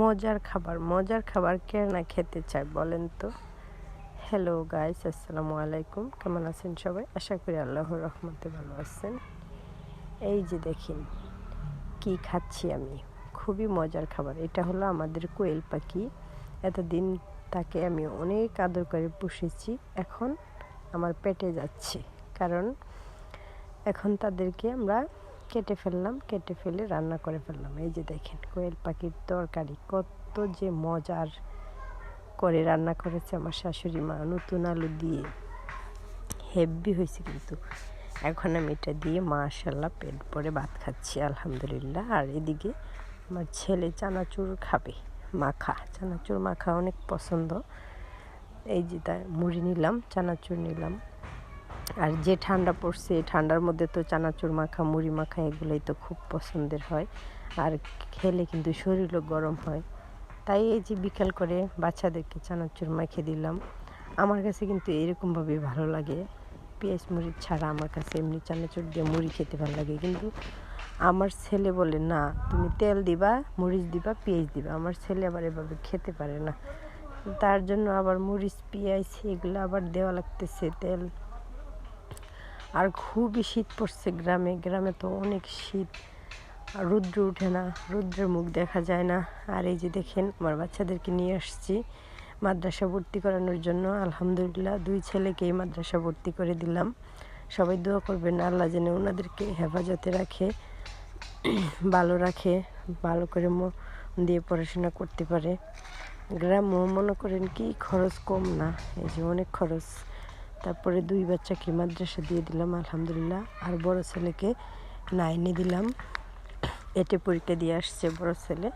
মজার খাবার কে না খেতে চায় বলেন তো। হ্যালো গাইস, আসসালামু আলাইকুম। কেমন আছেন সবাই? আশা করি আল্লাহর রহমতে ভালো আছেন। এই যে দেখেন কি খাচ্ছি আমি, খুবই মজার খাবার। এটা হলো আমাদের কোয়েল পাখি। এতদিন তাকে আমি অনেক আদর করে পুষেছি, এখন আমার পেটে যাচ্ছে, কারণ এখন তাদেরকে আমরা কেটে ফেলে রান্না করে ফেললাম। এই যে দেখেন কোয়েল পাখির তরকারি কত যে মজার করে রান্না করেছে আমার শাশুড়ি মা, নতুন আলু দিয়ে, হেভি হয়েছে কিন্তু। এখন আমি এটা দিয়ে মাশাআল্লাহ পেট ভরে ভাত খাচ্ছি আলহামদুলিল্লাহ। আর এদিকে আমার ছেলে চানাচুর খাবে, চানাচুর মাখা অনেক পছন্দ। এই যে তাই মুড়ি নিলাম, চানাচুর নিলাম। আর যে ঠান্ডা পড়ছে, ঠান্ডার মধ্যে তো চানাচুর মাখা, মুড়ি মাখা এগুলোই তো খুব পছন্দের হয়, আর খেলে কিন্তু শরীরও গরম হয়। তাই এই যে বিকাল করে বাচ্চাদেরকে চানাচুর মাখে দিলাম। আমার কাছে কিন্তু এরকমভাবে ভালো লাগে, পেঁয়াজ মরিচ ছাড়া। আমার কাছে এমনি চানাচুর দিয়ে মুড়ি খেতে ভালো লাগে, কিন্তু আমার ছেলে বলে না, তুমি তেল দিবা, মরিচ দিবা, পেঁয়াজ দিবা। আমার ছেলে আবার এভাবে খেতে পারে না, তার জন্য আবার মরিচ পেঁয়াজ এগুলো আবার দেওয়া লাগতেছে, তেল। আর খুবই শীত পড়ছে গ্রামে তো অনেক শীত, আর রৌদ্র উঠে না, রৌদ্রের মুখ দেখা যায় না। আর এই যে দেখেন আমার বাচ্চাদেরকে নিয়ে আসছি মাদ্রাসা ভর্তি করানোর জন্য। আলহামদুলিল্লাহ 2 ছেলেকেই মাদ্রাসা ভর্তি করে দিলাম। সবাই দোয়া করবেন আল্লাহ যেন ওনাদেরকে হেফাজতে রাখে, ভালো রাখে, ভালো করে মন দিয়ে পড়াশোনা করতে পারে। গ্রামও মনে করেন কি খরচ কম না, এই যে অনেক খরচ। তারপরে 2 বাচ্চাকে মাদ্রাসা দিয়ে দিলাম আলহামদুলিল্লাহ। আর বড় ছেলেকে 9-এ দিলাম, 8-এ পরীক্ষা দিয়ে আসছে বড় ছেলে,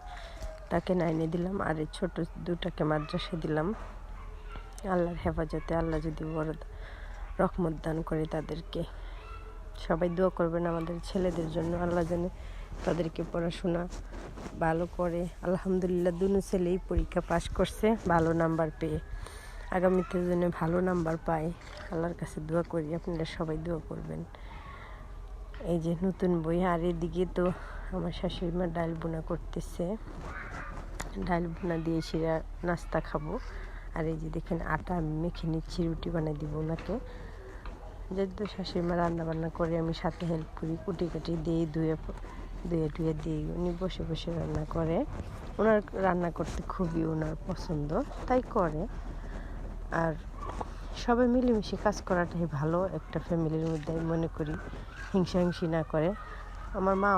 তাকে 9-এ দিলাম। আর এই ছোট 2টাকে মাদ্রাসা দিলাম আল্লাহর হেফাজতে। আল্লাহ যদি বড় রহমত দান করে তাদেরকে। সবাই দোয়া করবেন আমাদের ছেলেদের জন্য, আল্লাহ যেন তাদেরকে পড়াশোনা ভালো করে। আলহামদুলিল্লাহ 2 ছেলেই পরীক্ষা পাশ করছে ভালো নাম্বার পেয়ে, আগামীতে যেন ভালো নাম্বার পায় আল্লাহর কাছে দোয়া করি। আপনারা সবাই দোয়া করবেন। এই যে নতুন বই। আর এদিকে তো আমার শাশুড়ি মা ডাল বোনা করতেছে, ডাল বোনা দিয়ে শিরা নাস্তা খাবো। আর এই যে দেখেন আটা আমি মেখে নিচ্ছি, রুটি বানিয়ে দিব ওনাকে। যেহেতু শাশুড়ি মা রান্না বান্না করে, আমি সাথে হেল্প করি, কুটি কাটি দিই, ধুয়ে দিই। উনি বসে বসে রান্না করে, ওনার রান্না করতে খুবই ওনার পছন্দ, তাই করে। আর সবাই মিলেমিশে কাজ করাটাই ভালো একটা ফ্যামিলির মধ্যে, আমি মনে করি। হিংসি না করে, আমার মা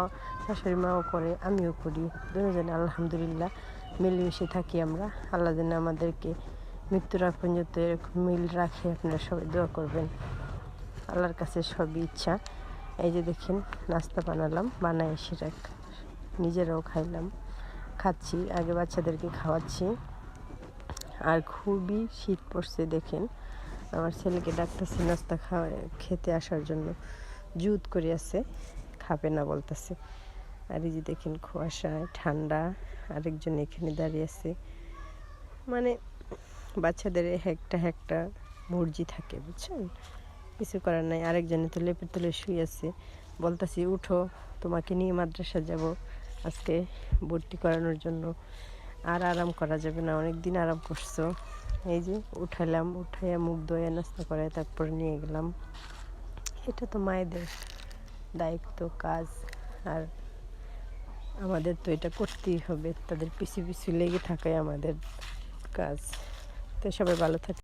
শাশুড়ি মাও করে, আমিও করি, দুজনে আলহামদুলিল্লাহ মিলেমিশে থাকি আমরা। আল্লাহ যেন আমাদেরকে মৃত্যুর আগ পর্যন্ত এরকম মিল রাখে। আপনারা সবাই দোয়া করবেন, আল্লাহর কাছে সবই ইচ্ছা। এই যে দেখেন নাস্তা বানাই সেটা নিজেরাও খাচ্ছি, আগে বাচ্চাদেরকে খাওয়াচ্ছি। আর খুবই শীত পড়ছে দেখেন, আমার ছেলেকে ডাকতেছে নাস্তা খেতে আসার জন্য, জুত করে আছে, খাবে না বলতেছে। আর এই যে দেখেন কুয়াশায় ঠান্ডা, আরেকজন এখানে দাঁড়িয়ে আছে। মানে বাচ্চাদের একটা মর্জি থাকে, বুঝছেন, কিছু করার নাই। আরেকজনে তো লেপের তলে শুয়ে আছে, বলতেছি উঠো, তোমাকে নিয়ে মাদ্রাসা যাব আজকে ভর্তি করানোর জন্য। আর আরাম করা যাবে না, অনেক দিন আরাম করছো। এই যে উঠাইয়া মুখ ধোয়া নাস্তা করে তারপরে নিয়ে গেলাম। এটা তো মায়েদের দায়িত্ব, কাজ, আর আমাদের তো এটা করতেই হবে, তাদের পিছু লেগে থাকাই আমাদের কাজ। তো সবাই ভালো থাকে।